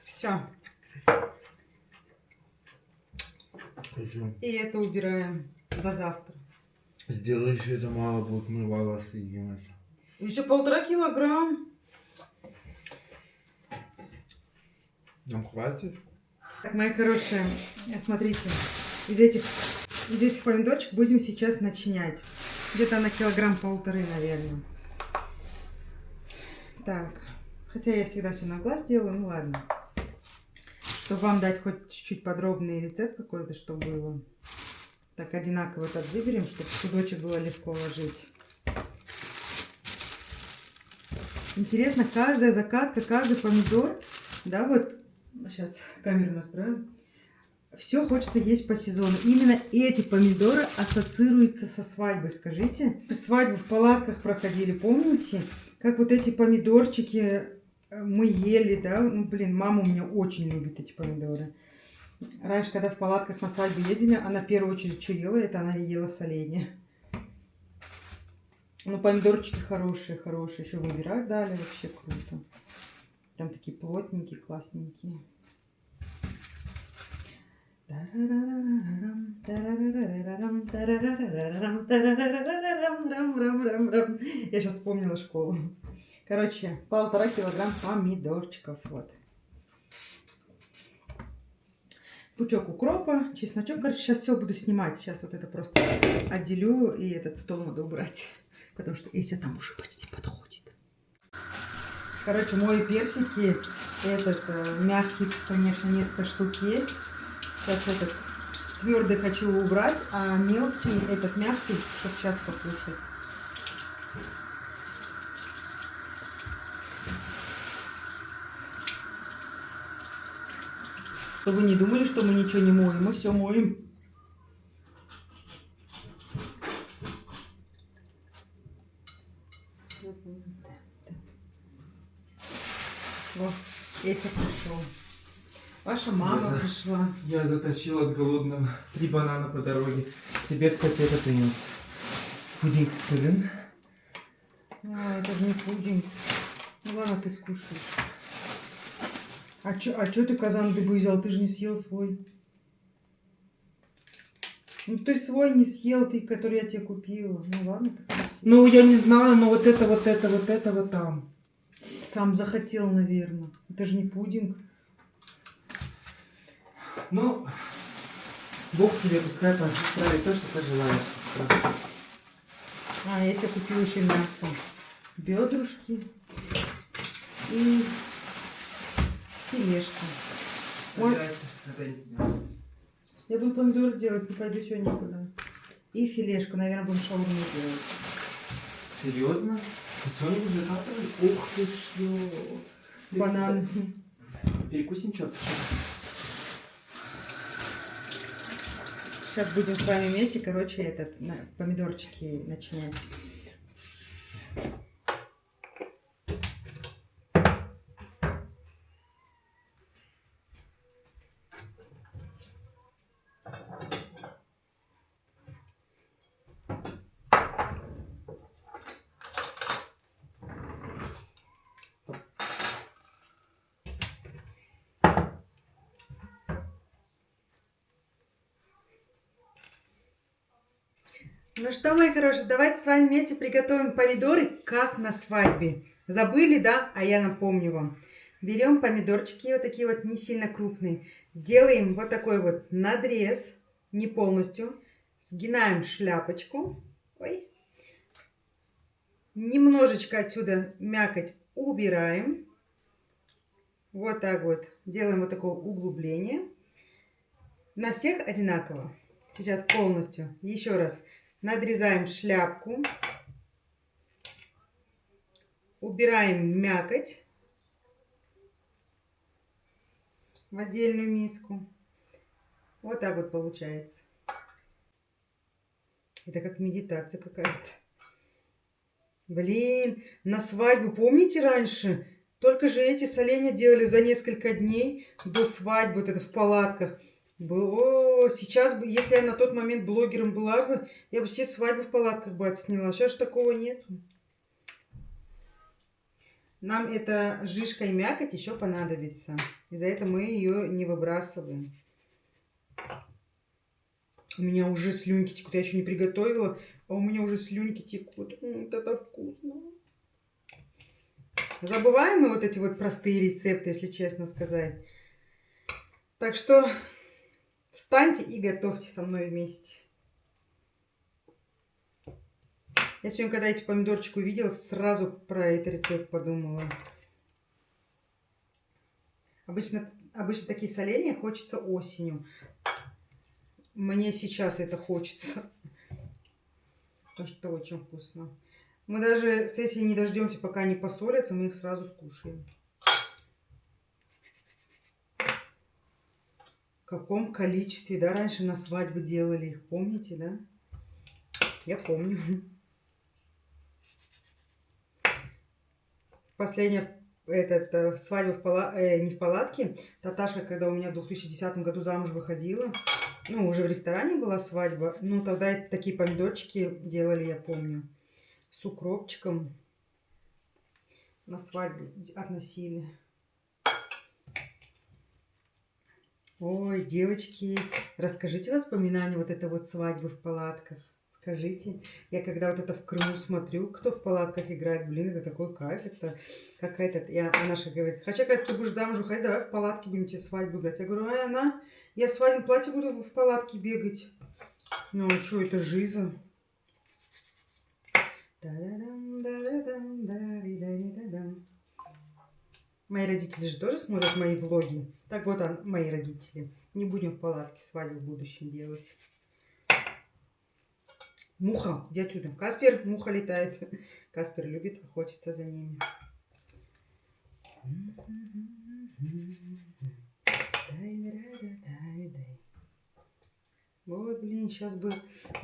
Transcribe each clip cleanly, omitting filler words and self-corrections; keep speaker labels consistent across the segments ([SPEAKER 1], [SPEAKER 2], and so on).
[SPEAKER 1] Все. И это убираем до завтра.
[SPEAKER 2] Сделай еще, это мало будет, мы волосы съедим.
[SPEAKER 1] Еще 1,5 килограмма.
[SPEAKER 2] Нам хватит?
[SPEAKER 1] Так, мои хорошие, смотрите, из этих помидорчиков будем сейчас начинять. Где-то на 1,5 килограмма, наверное. Так, хотя я всегда все на глаз делаю, ну ладно. Чтобы вам дать хоть чуть-чуть подробный рецепт какой-то, что было. Так, одинаково этот выберем, чтобы в судочек было легко ложить. Интересно, каждая закатка, каждый помидор, да, вот, сейчас камеру настроим. Все хочется есть по сезону. Именно эти помидоры ассоциируются со свадьбой, скажите. Свадьбу в палатках проходили, помните? Как вот эти помидорчики мы ели, да? Ну, блин, мама у меня очень любит эти помидоры. Раньше, когда в палатках на свадьбу ездили, она в первую очередь что ела? Это она ела соленья. Ну, помидорчики хорошие, хорошие. Еще выбирать дали, вообще круто. Прям такие плотненькие, классненькие. Я сейчас вспомнила школу. Короче, 1,5 килограмма помидорчиков. Вот. Пучок укропа, чесночок. Короче, сейчас все буду снимать. Сейчас вот это просто отделю, и этот стол надо убрать. Потому что Эся там уже почти подходит. Короче, мои персики. Этот мягкий, конечно, несколько штук есть. Сейчас этот твердый хочу убрать, а мелкий, этот мягкий, чтобы сейчас покушать. Чтобы вы не думали, что мы ничего не моем, мы все моем. Вот, Эся пришел. Ваша мама пришла.
[SPEAKER 2] Я затащил от голодного 3 банана по дороге. Тебе, кстати, это принес. Пудинг стылен.
[SPEAKER 1] А, это же не пудинг. Ну ладно, ты скушаешь. А чё ты казан дыбы взял? Ты же не съел свой. Ну ты свой не съел, ты, который я тебе купила. Ну ладно, так.
[SPEAKER 2] Ну, я не знаю, но вот это вот там.
[SPEAKER 1] Сам захотел, наверное. Это же не пудинг.
[SPEAKER 2] Ну, Бог тебе пускай правит то, что пожелаешь.
[SPEAKER 1] А, я себе купила еще мясо. Бедрушки и филешка. Ой, я буду помидоры делать, не пойду сегодня никуда. И филешку, наверное, будем шаурму делать.
[SPEAKER 2] Серьезно? Ты сегодня уже готовы? Ух ты что!
[SPEAKER 1] Бананы.
[SPEAKER 2] Перекусим что-то.
[SPEAKER 1] Сейчас будем с вами вместе, короче, помидорчики начинять. Ну что, мои хорошие, давайте с вами вместе приготовим помидоры, как на свадьбе. Забыли, да? А я напомню вам. Берем помидорчики, вот такие вот не сильно крупные. Делаем вот такой вот надрез, не полностью. Сгинаем шляпочку. Ой. Немножечко отсюда мякоть убираем. Вот так вот. Делаем вот такое углубление. На всех одинаково. Сейчас полностью. Еще раз. Надрезаем шляпку. Убираем мякоть в отдельную миску. Вот так вот получается. Это как медитация какая-то. Блин, на свадьбу, помните раньше? Только же эти соленья делали за несколько дней до свадьбы, вот это в палатках. О, сейчас бы, если я на тот момент блогером была бы, я бы все свадьбы в палатках бы отсняла. Сейчас такого нет. Нам эта жижка и мякоть еще понадобится. Из-за этого мы ее не выбрасываем. У меня уже слюнки текут. Я еще не приготовила, а у меня уже слюнки текут. Вот это вкусно. Забываем мы вот эти вот простые рецепты, если честно сказать. Так что встаньте и готовьте со мной вместе. Я сегодня, когда эти помидорчики увидела, сразу про этот рецепт подумала. Обычно такие соленья хочется осенью. Мне сейчас это хочется. Потому что это очень вкусно. Мы даже с этим не дождемся, пока они посолятся, мы их сразу скушаем. В каком количестве, да, раньше на свадьбы делали их, помните, да? Я помню. Последняя свадьба не в палатке. Таташка, когда у меня в 2010 году замуж выходила, ну, уже в ресторане была свадьба, ну, тогда такие помидорчики делали, я помню, с укропчиком на свадьбу относили. Ой, девочки, расскажите воспоминания вот этой вот свадьбы в палатках. Скажите, я когда вот это в Крыму смотрю, кто в палатках играет, блин, это такой кайф, это какая-то... Она же говорит, хотя, когда ты будешь замуж уходить, давай в палатке будем тебе свадьбу играть. Я говорю, я в свадебном платье буду в палатке бегать. Ну, что, это жиза. Мои родители же тоже смотрят мои влоги. Так вот, мои родители. Не будем в палатке свадьбу в будущем делать. Муха, иди отсюда. Каспер, муха летает. Каспер любит охотиться за ними. Ой, блин, сейчас бы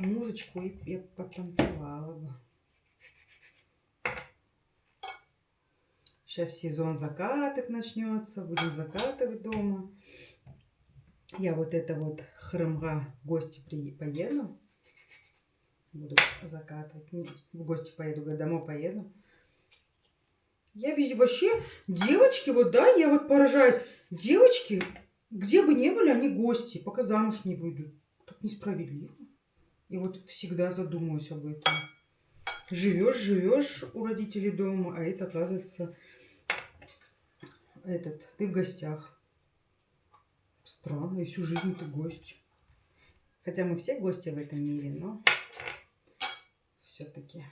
[SPEAKER 1] музычку и я потанцевала бы. Сейчас сезон закаток начнется. Будем закатывать дома. Я вот это вот хрымга в гости поеду. Буду закатывать. В гости поеду, домой поеду. Я вижу вообще, девочки, вот да, я вот поражаюсь. Девочки, где бы ни были, они гости, пока замуж не выйдут. Так несправедливо. И вот всегда задумываюсь об этом. Живешь у родителей дома, а это, оказывается, ты в гостях. Странно, и всю жизнь ты гость. Хотя мы все гости в этом мире, но все-таки.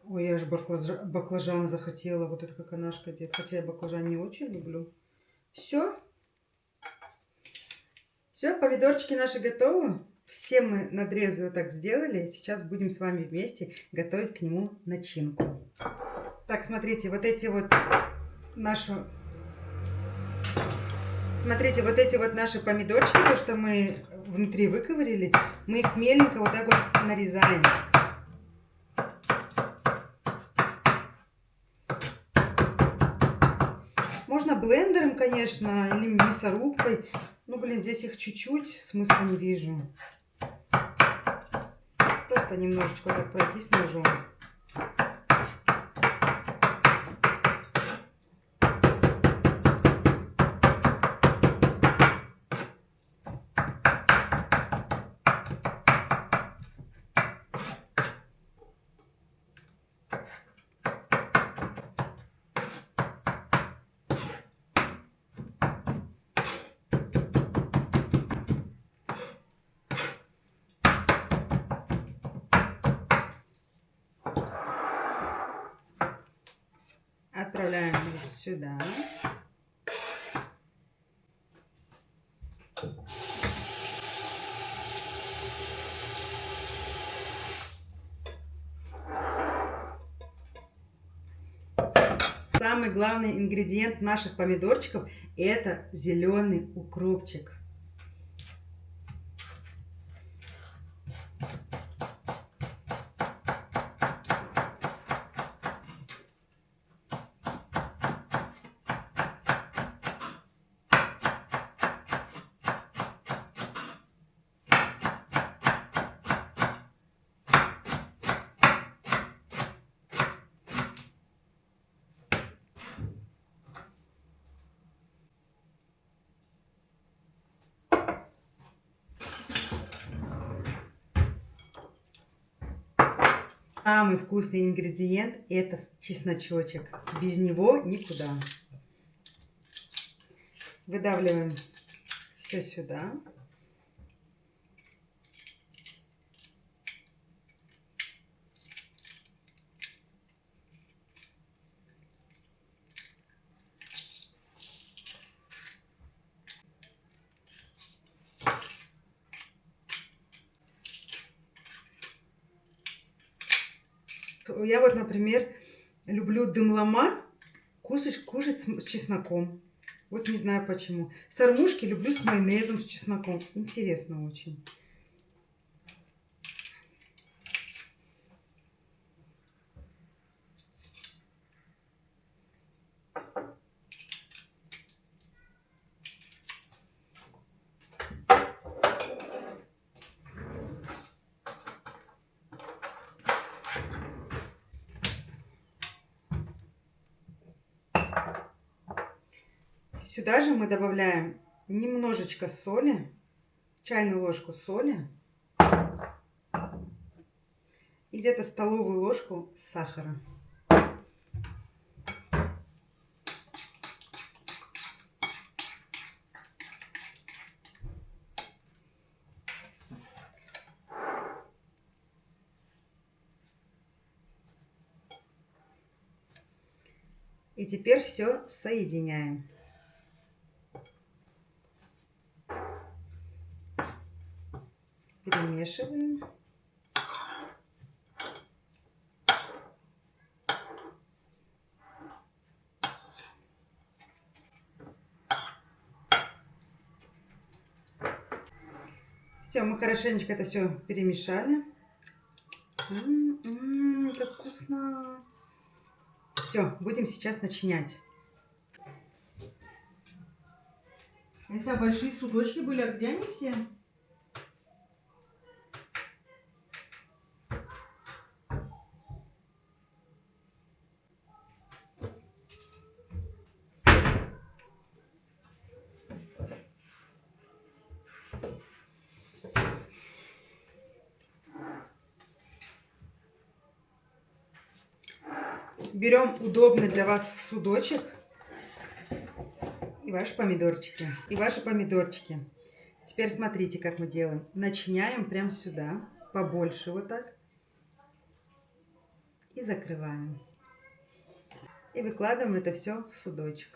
[SPEAKER 1] Ой, я же баклажан захотела, вот это как Анашка делает. Хотя я баклажан не очень люблю. Все, помидорчики наши готовы. Все мы надрезы вот так сделали. Сейчас будем с вами вместе готовить к нему начинку. Так, смотрите, вот эти вот наши помидорчики, то, что мы внутри выковырили, мы их меленько вот так вот нарезаем. Можно блендером, конечно, или мясорубкой. Ну, блин, здесь их чуть-чуть, смысла не вижу. Просто немножечко так пройтись ножом. Отправляем сюда. Самый главный ингредиент наших помидорчиков — это зеленый укропчик. Самый вкусный ингредиент – это чесночочек. Без него никуда. Выдавливаем все сюда. Я вот, например, люблю дымлама кушать с чесноком. Вот не знаю почему. Сормушки люблю с майонезом, с чесноком. Интересно очень. Сюда же мы добавляем немножечко соли, чайную ложку соли и где-то столовую ложку сахара. И теперь все соединяем. Перемешиваем. Все, мы хорошенечко это все перемешали. Как вкусно! Все, будем сейчас начинять. Если большие судочки были, а где они все? Берем удобный для вас судочек и ваши помидорчики. Теперь смотрите, как мы делаем. Начиняем прямо сюда, побольше вот так. И закрываем. И выкладываем это все в судочек.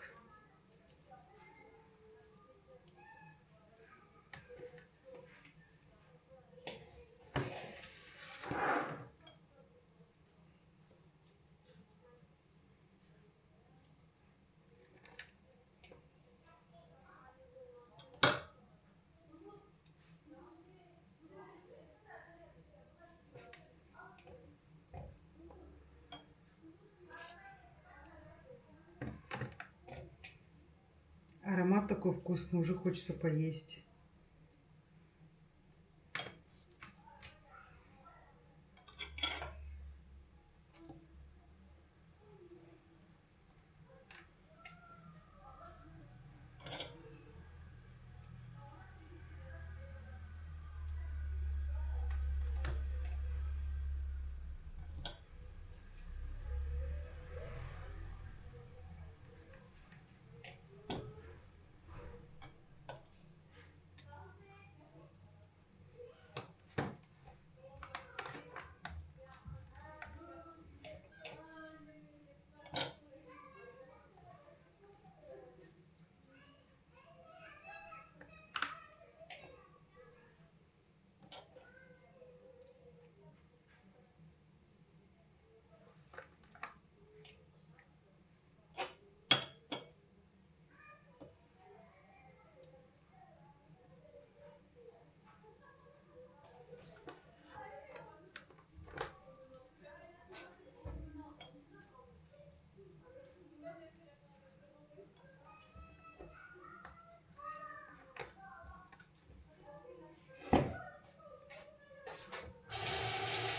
[SPEAKER 1] Аромат такой вкусный, уже хочется поесть.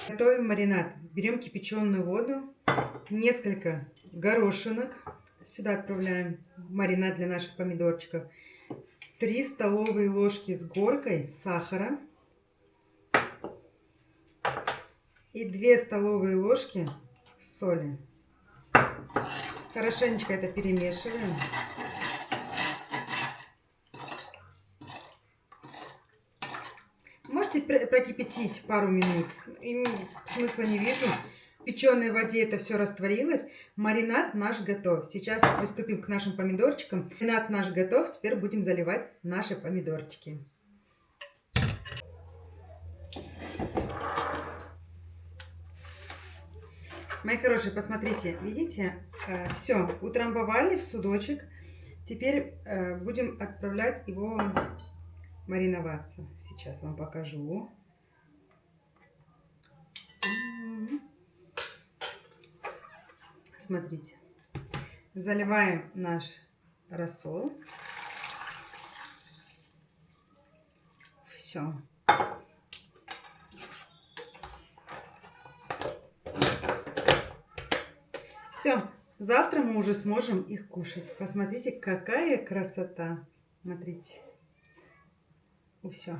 [SPEAKER 1] Готовим маринад. Берем кипяченую воду, несколько горошинок. Сюда отправляем маринад для наших помидорчиков. 3 столовые ложки с горкой сахара. и 2 столовые ложки соли. Хорошенечко это перемешиваем. Можете прокипятить пару минут. Смысла не вижу. В печеной воде это все растворилось. Маринад наш готов. Сейчас приступим к нашим помидорчикам. Маринад наш готов. Теперь будем заливать наши помидорчики. Мои хорошие, посмотрите, видите, все, утрамбовали в судочек. Теперь будем отправлять его мариноваться. Сейчас вам покажу. Смотрите, заливаем наш рассол. Все. Все, завтра мы уже сможем их кушать. Посмотрите, какая красота. Смотрите. Все.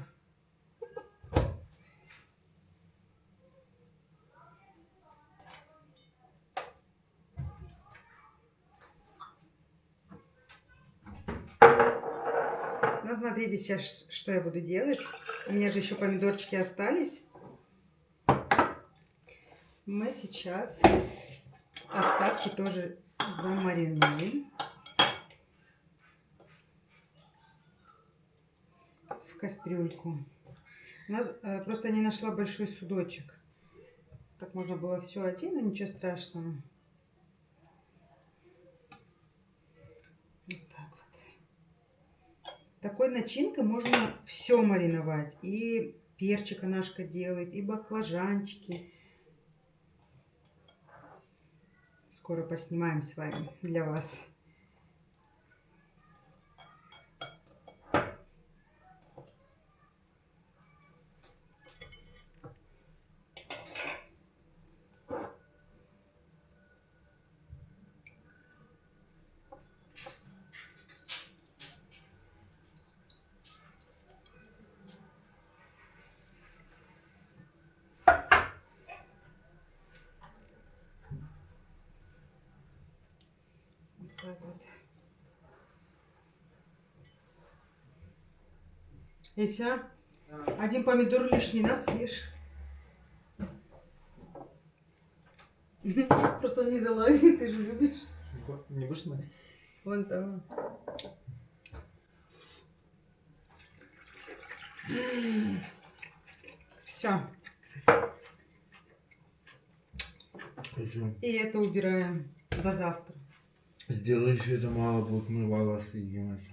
[SPEAKER 1] Ну, смотрите сейчас, что я буду делать. У меня же еще помидорчики остались. Мы сейчас остатки тоже замаринуем в кастрюльку. У нас просто не нашла большой судочек. Так можно было все один, но ничего страшного. Вот так вот. Такой начинкой можно все мариновать. И перчик Анашка делает, и баклажанчики. Скоро поснимаем с вами для вас. Так вот. Ися, один помидор лишний на съешь. Просто он не залазит, ты же любишь.
[SPEAKER 2] Не будешь смотреть?
[SPEAKER 1] Вон там. Все. И это убираем до завтра.
[SPEAKER 3] Сделай еще это мало будет, мы волосы съедим это.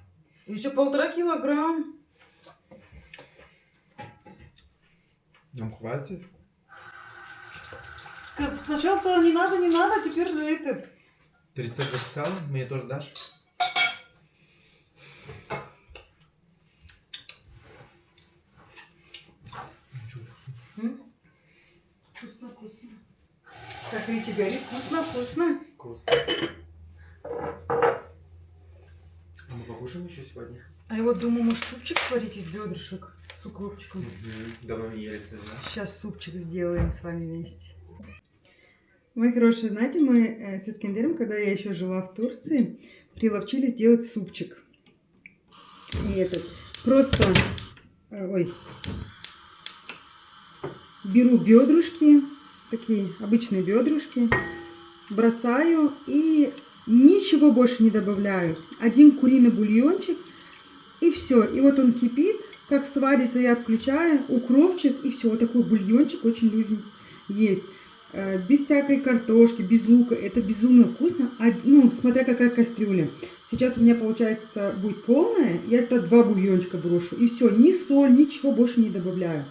[SPEAKER 1] Еще 1,5 килограмма.
[SPEAKER 3] Нам хватит?
[SPEAKER 1] Сначала сказала, не надо, не надо, а теперь этот.
[SPEAKER 2] Ты рецепт записала? Мне тоже дашь?
[SPEAKER 1] Вкусно, вкусно. Как Ричи говорит, вкусно, вкусно.
[SPEAKER 2] Вкусно. Мы покушаем еще сегодня?
[SPEAKER 1] А я вот думаю, может супчик сварить из бедрышек с укропчиком.
[SPEAKER 2] Давно не ели, кстати, да?
[SPEAKER 1] Сейчас супчик сделаем с вами вместе. Мои хорошие, знаете, мы с Искендером, когда я еще жила в Турции, приловчились делать супчик. И этот просто, беру бедрышки, такие обычные бедрышки, бросаю и ничего больше не добавляю. Один куриный бульончик и все. И вот он кипит, как сварится, я отключаю, укропчик и все. Вот такой бульончик очень любим есть. Без всякой картошки, без лука. Это безумно вкусно. Ну, смотря какая кастрюля. Сейчас у меня, получается, будет полная. Я туда 2 бульончика брошу. И все. Ни соль, ничего больше не добавляю.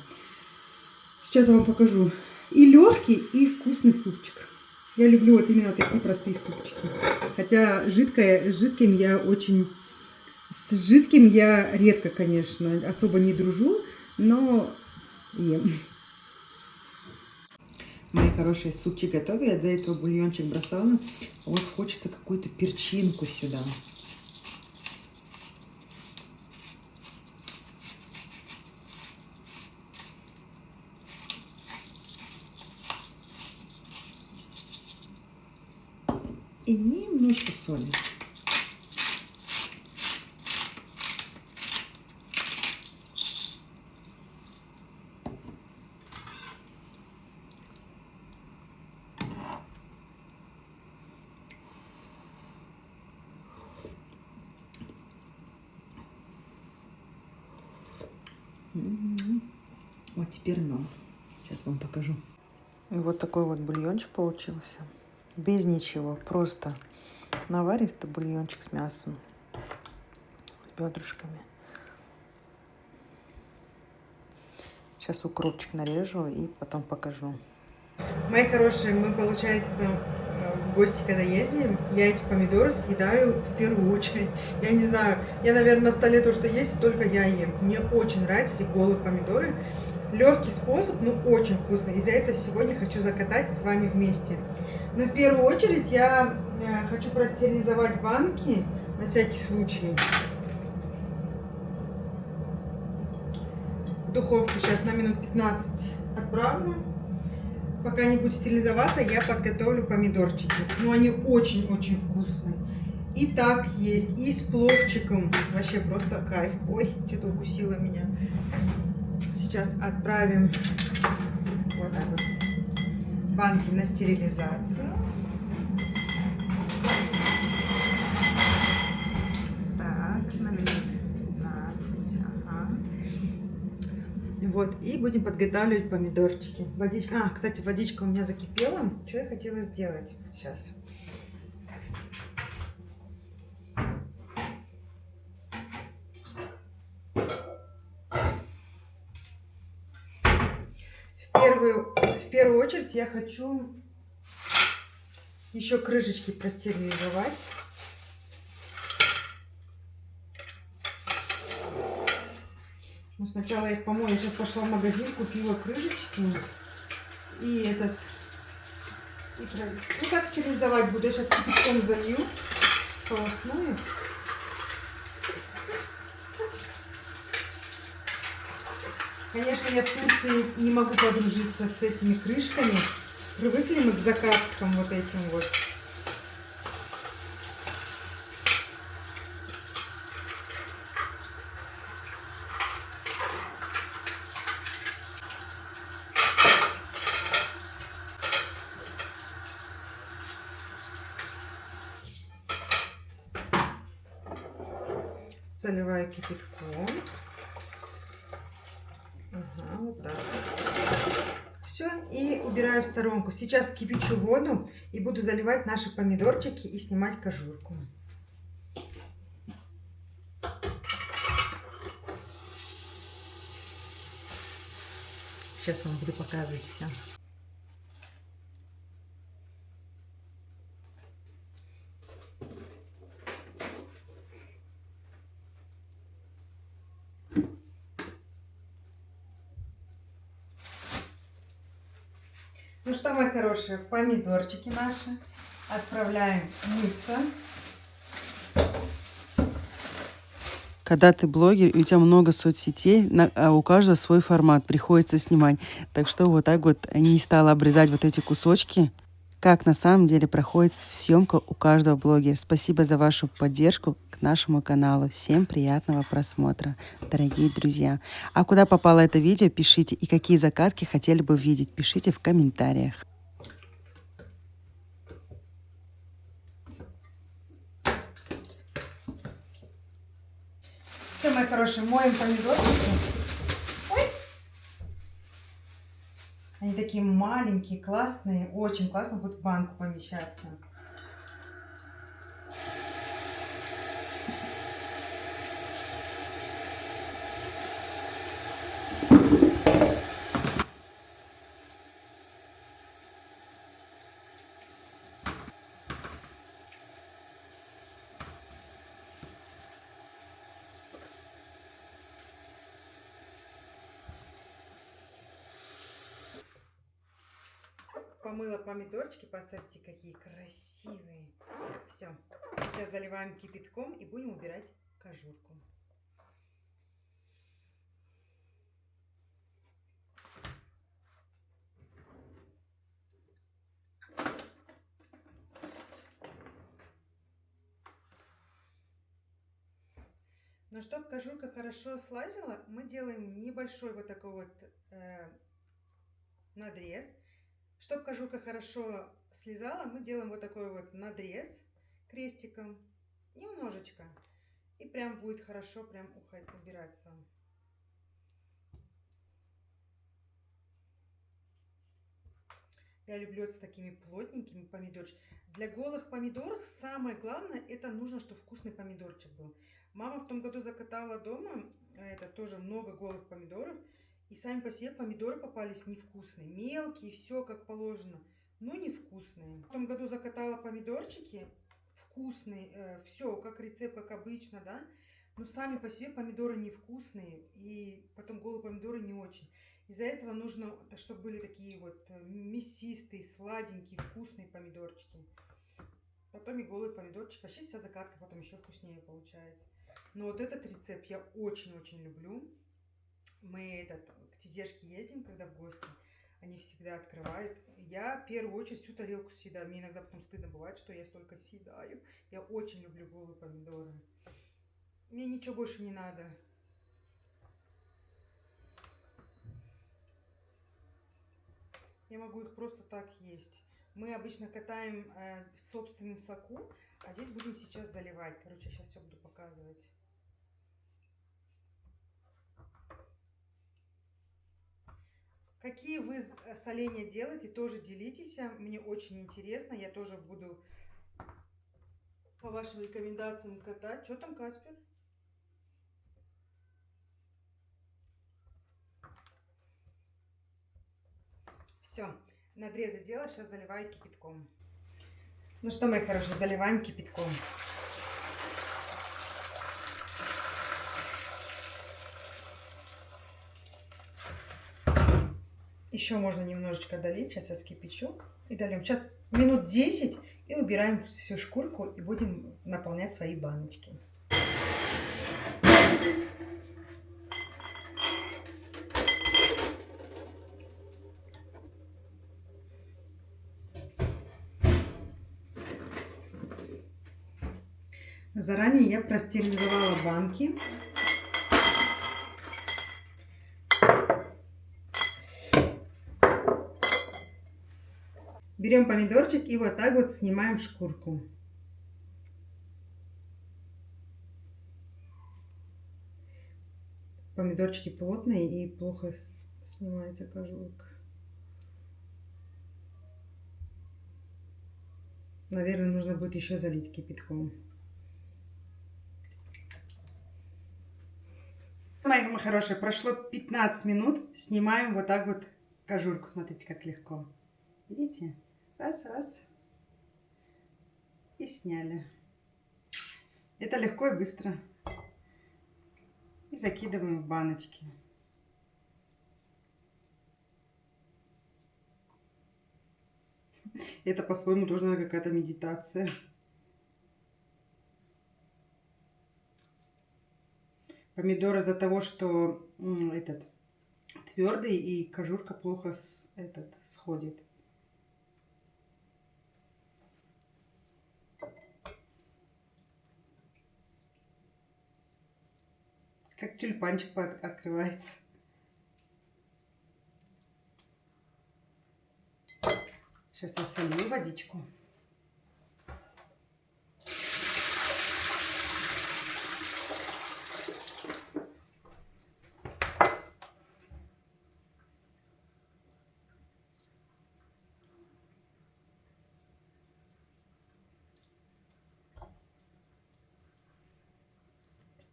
[SPEAKER 1] Сейчас я вам покажу. И легкий, и вкусный супчик. Я люблю вот именно такие простые супчики. Хотя с жидким я редко, конечно, особо не дружу, но ем. Мои хорошие, супчик готов. Я до этого бульончик бросала. Вот хочется какую-то перчинку сюда. И немножко соли. Вот теперь но. Сейчас вам покажу. И вот такой вот бульончик получился. Без ничего. Просто наваристый бульончик с мясом. С бедрышками. Сейчас укропчик нарежу и потом покажу. Мои хорошие, мы, получается, в гости когда ездим, я эти помидоры съедаю в первую очередь. Я не знаю, я, наверное, на столе то, что есть, только я ем. Мне очень нравятся эти голые помидоры. Легкий способ, но очень вкусный. Из-за этого сегодня хочу закатать с вами вместе. Но в первую очередь я хочу простерилизовать банки на всякий случай. В духовку сейчас на минут 15 отправлю. Пока они будут стерилизоваться, я подготовлю помидорчики. Но они очень-очень вкусные. И так есть, и с пловчиком. Вообще просто кайф. Ой, что-то укусило меня. Сейчас отправим вот так вот банки на стерилизацию. Так, на минут 15. Ага. Вот, и будем подготавливать помидорчики. Водичка. А, кстати, водичка у меня закипела. Что я хотела сделать? Сейчас. В первую очередь я хочу еще крышечки простерилизовать. Ну, сначала я их помою. Я сейчас пошла в магазин, купила крышечки. И ну, как стерилизовать буду? Я сейчас кипятком залью, сполосную. Конечно, я в Турции не могу подружиться с этими крышками. Привыкли мы к закаткам вот этим вот. Заливаю кипятком. Ага, вот так. Все, и убираю в сторонку. Сейчас кипячу воду и буду заливать наши помидорчики и снимать кожурку. Сейчас вам буду показывать все. Ну что, мои хорошие, помидорчики наши отправляем мыться. Когда ты блогер, и у тебя много соцсетей, у каждого свой формат, приходится снимать. Так что вот так вот не стала обрезать вот эти кусочки. Как на самом деле проходит съемка у каждого блогера. Спасибо за вашу поддержку к нашему каналу. Всем приятного просмотра, дорогие друзья. А куда попало это видео, пишите. И какие закатки хотели бы видеть, пишите в комментариях. Все, мои хорошие, моем помидорчики. Ой! Они такие маленькие, классные, очень классно будут в банку помещаться. Помыла помидорчики, посмотрите, какие красивые. Все, сейчас заливаем кипятком и будем убирать кожурку. Но чтобы кожурка хорошо слазила, мы делаем небольшой вот такой вот надрез. Чтобы кожурка хорошо слезала, мы делаем вот такой вот надрез крестиком. Немножечко. И прям будет хорошо прям убираться. Я люблю с такими плотненькими помидорчиками. Для голых помидоров самое главное, это нужно, чтобы вкусный помидорчик был. Мама в том году закатала дома, это тоже много голых помидоров. И сами по себе помидоры попались невкусные. Мелкие, все как положено, но невкусные. В том году закатала помидорчики, вкусные, все как рецепт, как обычно, да. Но сами по себе помидоры невкусные. И потом голые помидоры не очень. Из-за этого нужно, чтобы были такие вот мясистые, сладенькие, вкусные помидорчики. Потом и голый помидорчик. Вообще вся закатка потом еще вкуснее получается. Но вот этот рецепт я очень-очень люблю. Мы к тезешке ездим, когда в гости. Они всегда открывают. Я в первую очередь всю тарелку съедаю. Мне иногда потом стыдно бывает, что я столько съедаю. Я очень люблю голые помидоры. Мне ничего больше не надо. Я могу их просто так есть. Мы обычно катаем в собственном соку, а здесь будем сейчас заливать. Короче, сейчас все буду показывать. Какие вы соленья делаете, тоже делитесь. Мне очень интересно. Я тоже буду по вашим рекомендациям катать. Что там, Каспер? Все, надрезы делала, сейчас заливаю кипятком. Ну что, мои хорошие, заливаем кипятком. Еще можно немножечко долить, сейчас я скипячу и дольем. Сейчас минут 10 и убираем всю шкурку и будем наполнять свои баночки. Заранее я простерилизовала банки. Берем помидорчик и вот так вот снимаем шкурку. Помидорчики плотные и плохо снимается кожурка. Наверное, нужно будет еще залить кипятком. Мои хорошие, прошло 15 минут. Снимаем вот так вот кожурку. Смотрите, как легко. Видите? Раз, раз. И сняли. Это легко и быстро. И закидываем в баночки. Это по-своему тоже какая-то медитация. Помидор из-за того, что этот твердый и кожурка плохо сходит. Как тюльпанчик открывается. Сейчас я солью водичку.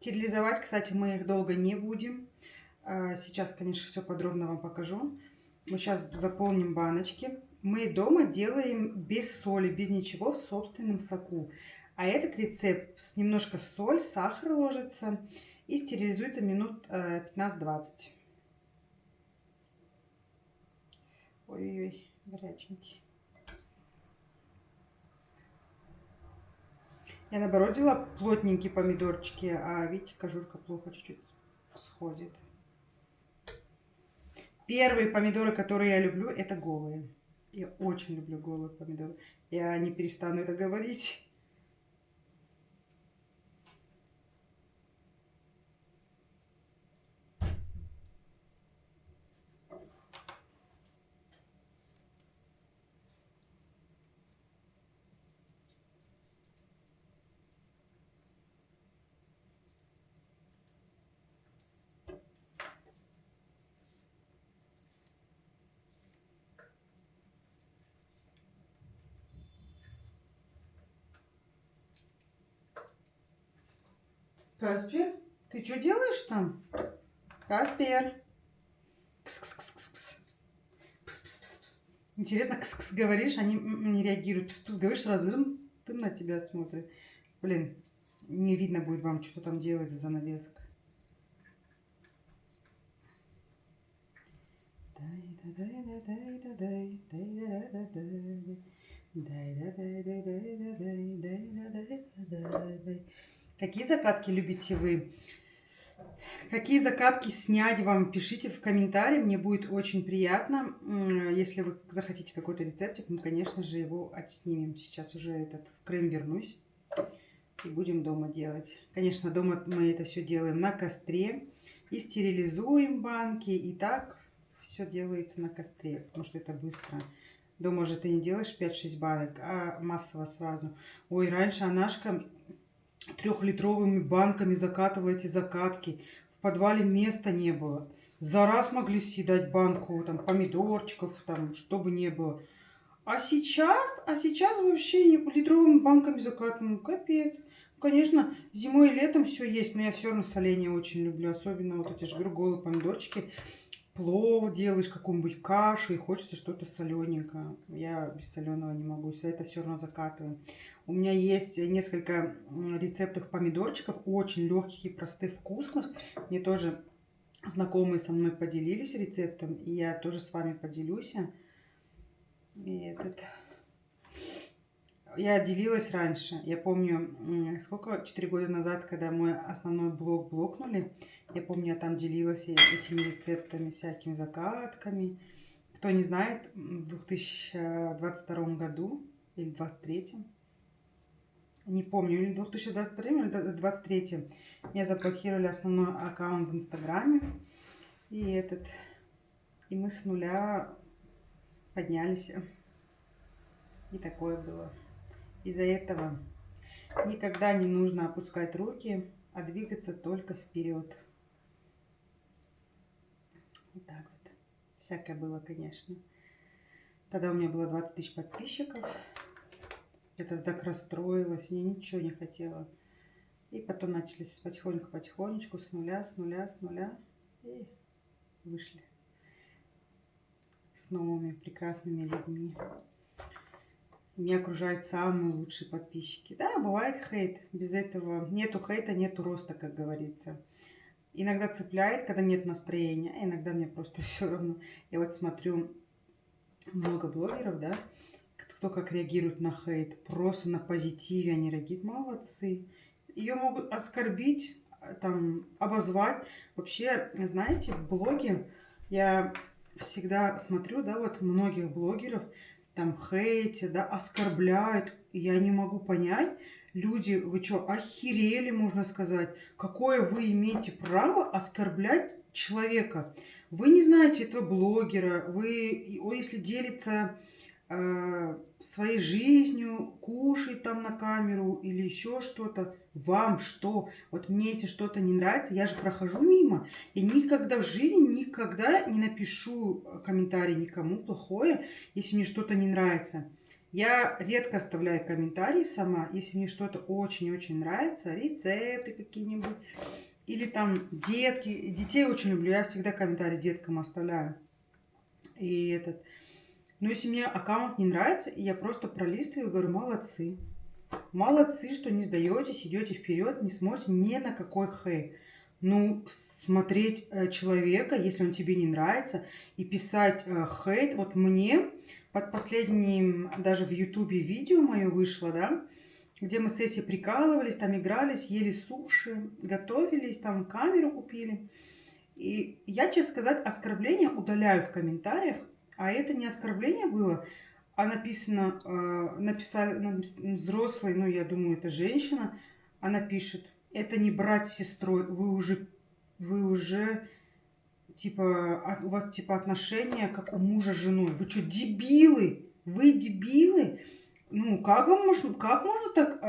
[SPEAKER 1] Стерилизовать, кстати, мы их долго не будем. Сейчас, конечно, все подробно вам покажу. Мы сейчас заполним баночки. Мы дома делаем без соли, без ничего, в собственном соку. А этот рецепт с немножко соль, сахар ложится и стерилизуется минут 15-20. Ой-ой-ой, горяченький. Я наоборот делала плотненькие помидорчики, а видите, кожурка плохо чуть-чуть сходит. Первые помидоры, которые я люблю, это голые. Я очень люблю голые помидоры. Я не перестану это говорить. Каспер, ты что делаешь там? Каспер. Кс-кс-кс-кс. Пс-пс-пс-пс. Интересно, кс-кс говоришь, они не реагируют. Пс-пс говоришь, сразу ты на тебя смотрит. Блин, не видно будет вам, что там делать за занавесок. Какие закатки любите вы? Какие закатки снять вам? Пишите в комментарии, мне будет очень приятно. Если вы захотите какой-то рецептик, мы, конечно же, его отснимем. Сейчас уже в Крым вернусь и будем дома делать. Конечно, дома мы это все делаем на костре и стерилизуем банки. И так все делается на костре, потому что это быстро. Дома же ты не делаешь 5-6 банок, а массово сразу. Ой, раньше Анашка 3-литровыми банками закатывала эти закатки. В подвале места не было. За раз могли съедать банку там, помидорчиков, там, что бы ни было. А сейчас вообще литровыми банками закатываем. Капец. Конечно, зимой и летом все есть, но я все равно соленье очень люблю. Особенно вот эти же голые помидорчики. Плов делаешь, какую-нибудь кашу, и хочется что-то солененькое. Я без соленого не могу, это все равно закатываем. У меня есть несколько рецептов помидорчиков, очень легких и простых, вкусных. Мне тоже знакомые со мной поделились рецептом, и я тоже с вами поделюсь. И я делилась раньше. Я помню, 4 года назад, когда мой основной блог блокнули, я помню, я там делилась этими рецептами, всякими закатками. Кто не знает, в 2022 году или 2023, не помню, или 2022 или 2023, меня заблокировали основной аккаунт в Инстаграме. И мы с нуля поднялись. И такое было. Из-за этого никогда не нужно опускать руки, а двигаться только вперед. Вот так вот. Всякое было, конечно. Тогда у меня было 20 тысяч подписчиков. Я тогда так расстроилась, я ничего не хотела. И потом начались потихонечку, с нуля. И вышли с новыми прекрасными людьми. Меня окружают самые лучшие подписчики. Да, бывает хейт. Без этого нету хейта, нету роста, как говорится. Иногда цепляет, когда нет настроения, а иногда мне просто все равно. Я вот смотрю много блогеров, да, кто как реагирует на хейт. Просто на позитиве они реагируют. Молодцы. Ее могут оскорбить, там, обозвать. Вообще, знаете, в блоге я всегда смотрю, да, вот многих блогеров, там хейтят, да, оскорбляют. Я не могу понять, люди, вы что, охерели, можно сказать? Какое вы имеете право оскорблять человека? Вы не знаете этого блогера, он если делится своей жизнью, кушает там на камеру или еще что-то, вам что? Вот мне если что-то не нравится, я же прохожу мимо, я никогда в жизни не напишу комментарий никому плохое, если мне что-то не нравится. Я редко оставляю комментарии сама, если мне что-то очень-очень нравится, рецепты какие-нибудь, или там детей очень люблю, я всегда комментарии деткам оставляю. Но если мне аккаунт не нравится, я просто пролистываю и говорю, молодцы. Молодцы, что не сдаетесь, идете вперед, не смотрите ни на какой хейт. Ну, смотреть человека, если он тебе не нравится, и писать хейт. Вот мне под последним, даже в Ютубе видео мое вышло, да, где мы с Эсси прикалывались, там игрались, ели суши, готовились, там камеру купили. И я, честно сказать, оскорбления удаляю в комментариях. А это не оскорбление было, а написали взрослый, ну, я думаю, это женщина, она пишет, это не брат с сестрой, вы уже, типа, у вас, типа, отношения, как у мужа с женой. Вы что, дебилы? Вы дебилы? Ну, как можно так,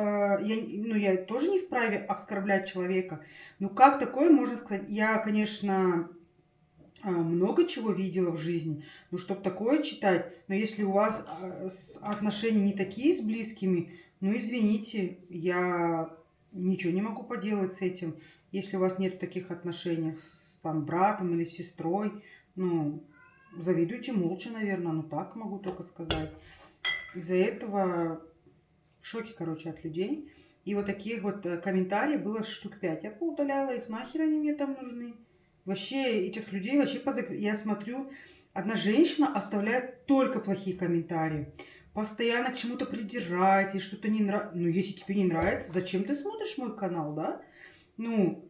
[SPEAKER 1] я тоже не вправе оскорблять человека, ну, как такое можно сказать? Я, конечно, много чего видела в жизни, но чтобы такое читать, но если у вас отношения не такие с близкими, ну извините, я ничего не могу поделать с этим. Если у вас нет таких отношений с там, братом или сестрой, ну, завидуйте молча, наверное. Ну, так могу только сказать. Из-за этого в шоке, короче, от людей. И вот таких вот комментариев было штук 5. Я поудаляла их, нахер они мне там нужны. Вообще, этих людей вообще я смотрю, одна женщина оставляет только плохие комментарии. Постоянно к чему-то придирать, и что-то не нравится. Ну, если тебе не нравится, зачем ты смотришь мой канал, да? Ну,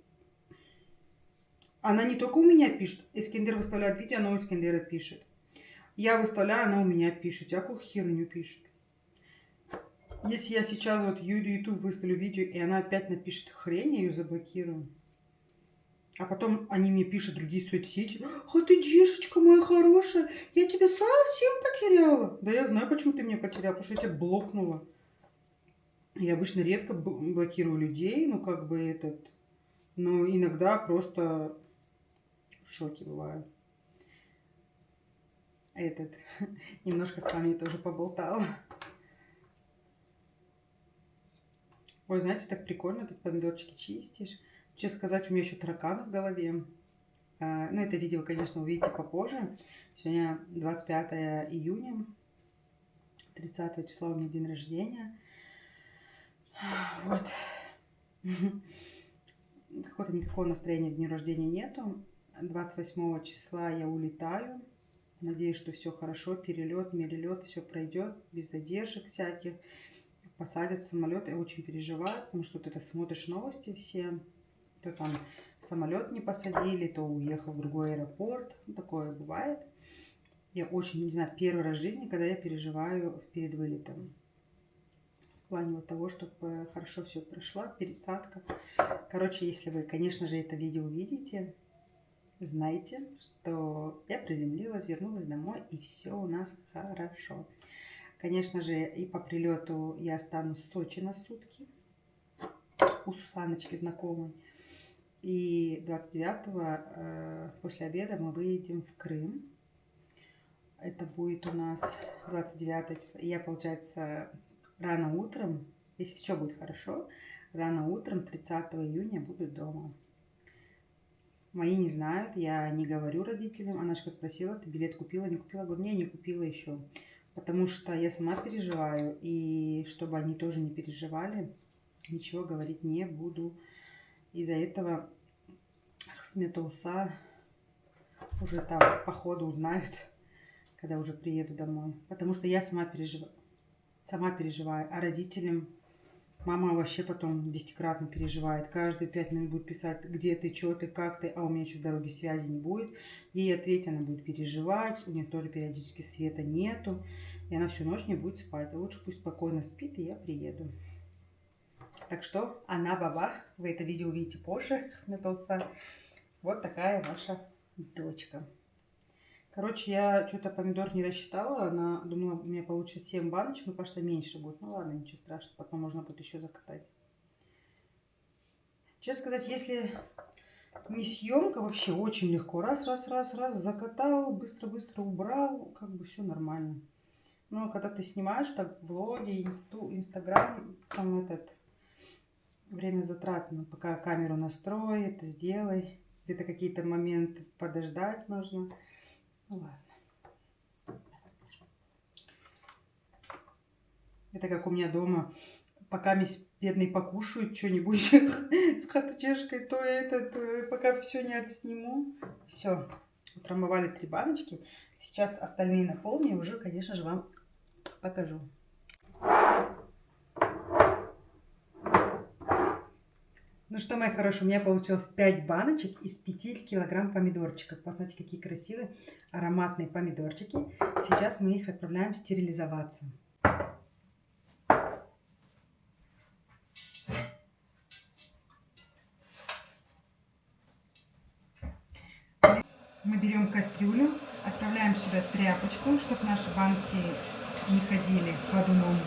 [SPEAKER 1] она не только у меня пишет. Искендер выставляет видео, она у Искендера пишет. Я выставляю, она у меня пишет. Якую херню пишет. Если я сейчас вот YouTube выставлю видео, и она опять напишет хрень, я ее заблокирую. А потом они мне пишут, другие соцсети: а ты, Дешечка моя хорошая, я тебя совсем потеряла. Да я знаю, почему ты меня потеряла, потому что я тебя блокнула. Я обычно редко блокирую людей, ну как бы этот... Но иногда просто в шоке бываю. Немножко с вами тоже поболтала. Ой, знаете, так прикольно, тут помидорчики чистишь. Честно сказать, у меня еще тараканы в голове. Ну, это видео, конечно, увидите попозже. Сегодня 25 июня. 30 числа у меня день рождения. Вот. Какого-то никакого настроения к дню рождения нету. 28 числа я улетаю. Надеюсь, что все хорошо. Перелет, все пройдет. Без задержек всяких. Посадят самолет. Я очень переживаю, потому что вот это смотришь новости все. То там самолет не посадили, то уехал в другой аэропорт. Такое бывает. Я очень, не знаю, первый раз в жизни, когда я переживаю перед вылетом. В плане вот того, чтобы хорошо все прошло, пересадка. Короче, если вы, конечно же, это видео увидите, знайте, что я приземлилась, вернулась домой, и все у нас хорошо. Конечно же, и по прилету я останусь в Сочи на сутки у Сусаночки знакомой. И 29-го после обеда мы выедем в Крым. Это будет у нас 29 число. И я, получается, рано утром, если все будет хорошо, рано утром 30 июня буду дома. Мои не знают, я не говорю родителям. Анашка спросила: ты билет купила, не купила? Я говорю: не купила еще. Потому что я сама переживаю, и чтобы они тоже не переживали, ничего говорить не буду. Из-за этого Ахсметулса уже там по ходу узнают, когда уже приеду домой. Потому что я сама переживаю, а родителям мама вообще потом десятикратно переживает. Каждые 5 минут будет писать: где ты, что ты, как ты, а у меня еще в дороге связи не будет. Ей ответить, она будет переживать, у нее тоже периодически света нету, и она всю ночь не будет спать. Лучше пусть спокойно спит, и я приеду. Так что, она баба, вы это видео увидите позже, Ахсметулса. Вот такая ваша дочка. Короче, я что-то помидор не рассчитала. Она думала, у меня получится 7 баночек, но кажется, меньше будет. Ну ладно, ничего страшного, потом можно будет еще закатать. Честно сказать, если не съемка, вообще очень легко. Раз, закатал, быстро убрал, как бы все нормально. Но когда ты снимаешь так влоги, инстаграм, там время затратно. Пока камеру настрой, это сделай. Где-то какие-то моменты подождать нужно. Ну ладно. Это как у меня дома. Пока бедный покушают что-нибудь с хаточешкой, то пока все не отсниму. Все. Промывали 3 баночки. Сейчас остальные наполню, уже, конечно же, вам покажу. Ну что, мои хорошие, у меня получилось 5 баночек из 5 килограмм помидорчиков. Посмотрите, какие красивые ароматные помидорчики. Сейчас мы их отправляем стерилизоваться. Мы берем кастрюлю, отправляем сюда тряпочку, чтобы наши банки не ходили ходуном.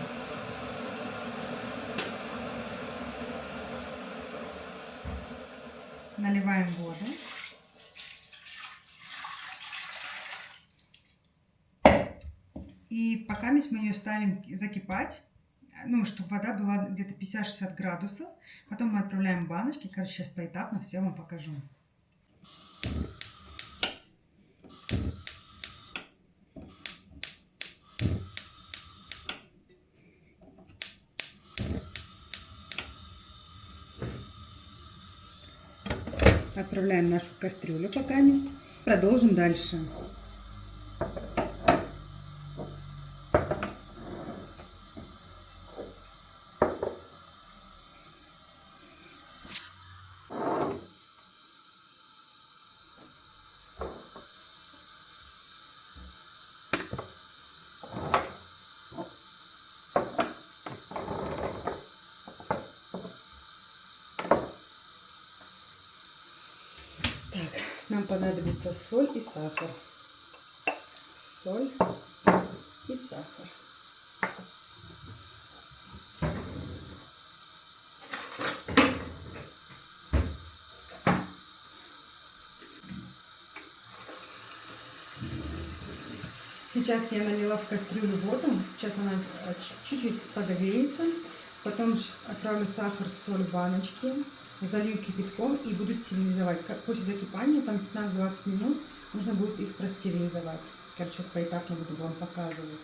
[SPEAKER 1] Наливаем воду. И пока мы ее ставим закипать, Ну, чтобы вода была где-то 50-60 градусов. Потом мы отправляем в баночки. Короче, сейчас поэтапно все вам покажу. Отправляем нашу кастрюлю пока есть. Продолжим дальше. Так, нам понадобится соль и сахар. Соль и сахар. Сейчас я налила в кастрюлю воду. Сейчас она чуть-чуть подогреется. Потом отправлю сахар, соль в баночки. Залью кипятком и буду стерилизовать. После закипания, там 15-20 минут, нужно будет их простерилизовать. Короче, сейчас поэтапно буду вам показывать.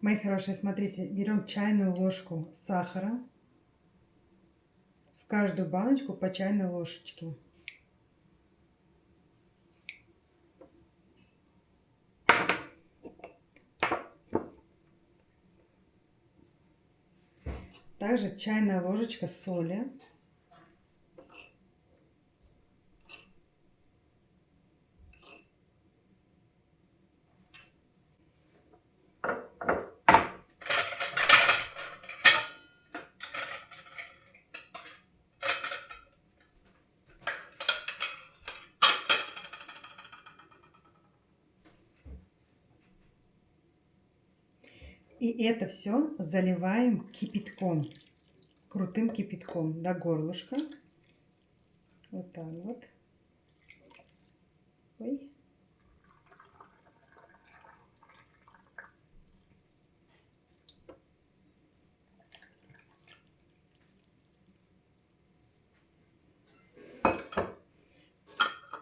[SPEAKER 1] Мои хорошие, смотрите, берем чайную ложку сахара. В каждую баночку по чайной ложечке. Также чайная ложечка соли. И это все заливаем кипятком, крутым кипятком до горлышка. Вот так вот. Ой.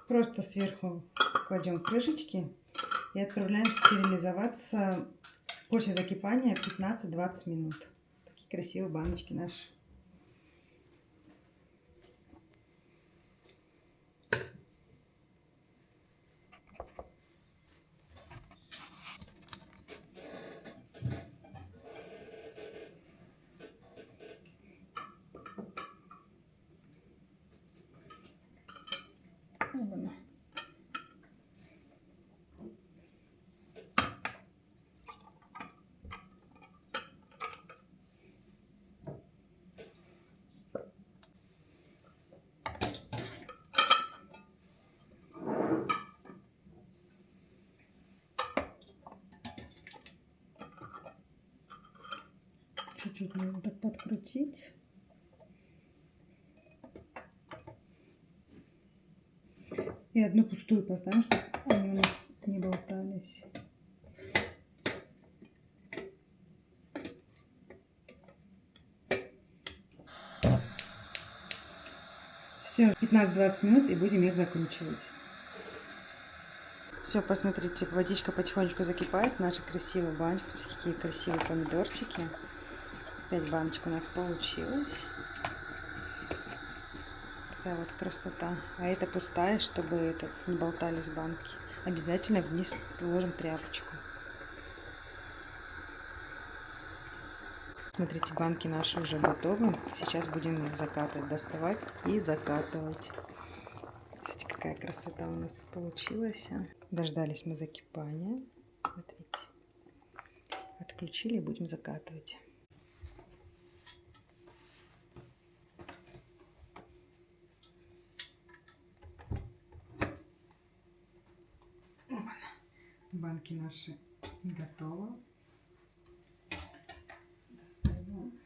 [SPEAKER 1] Просто сверху кладем крышечки и отправляем стерилизоваться после закипания 15-20 минут. Такие красивые баночки наши. Чуть-чуть нужно так подкрутить. И одну пустую поставим, чтобы они у нас не болтались. Все, 15-20 минут и будем их закручивать. Все, посмотрите, водичка потихонечку закипает. Наши красивые баночки, какие красивые помидорчики. 5 баночек у нас получилось. Такая вот красота. А это пустая, чтобы не болтались банки. Обязательно вниз ложим тряпочку. Смотрите, банки наши уже готовы. Сейчас будем их закатывать, доставать и закатывать. Смотрите, какая красота у нас получилась. Дождались мы закипания. Смотрите. Отключили и будем закатывать. Банки наши готовы. Достаем.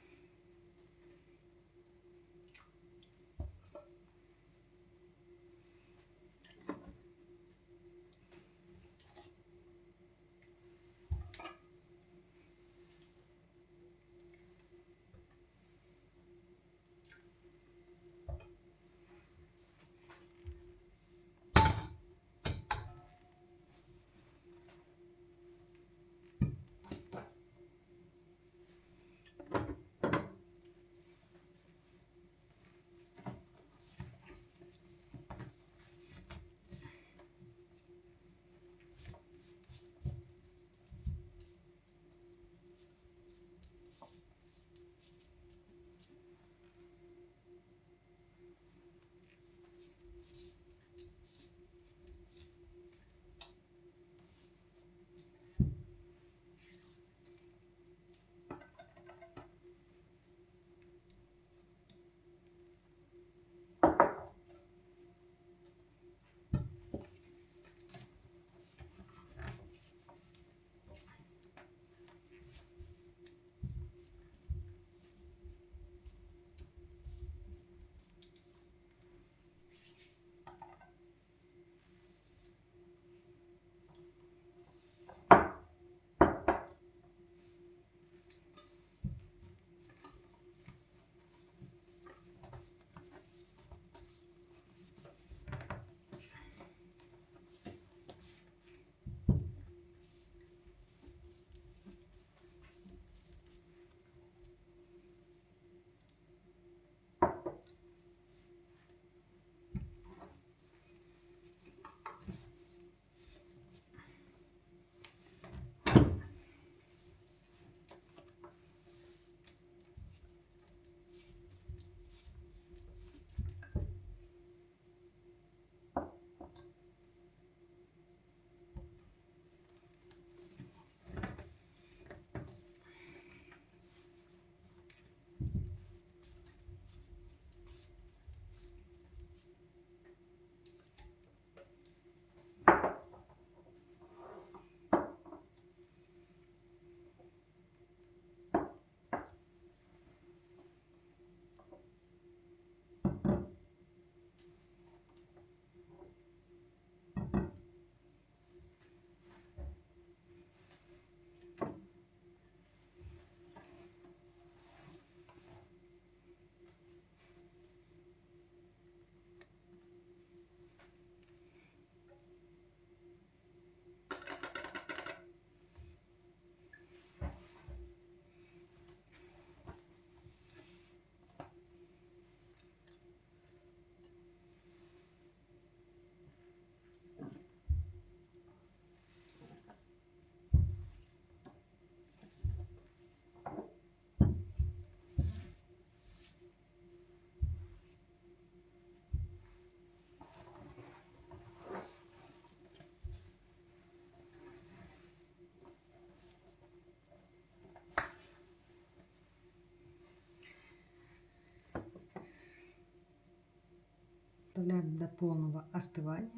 [SPEAKER 1] Оставляем до полного остывания,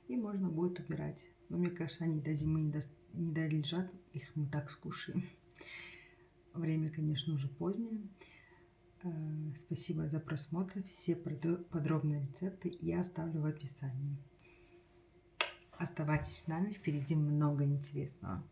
[SPEAKER 1] и можно будет убирать. Но мне кажется, они до зимы не долежат, их мы так скушаем. Время, конечно, уже позднее. Спасибо за просмотр. Все подробные рецепты я оставлю в описании. Оставайтесь с нами, впереди много интересного.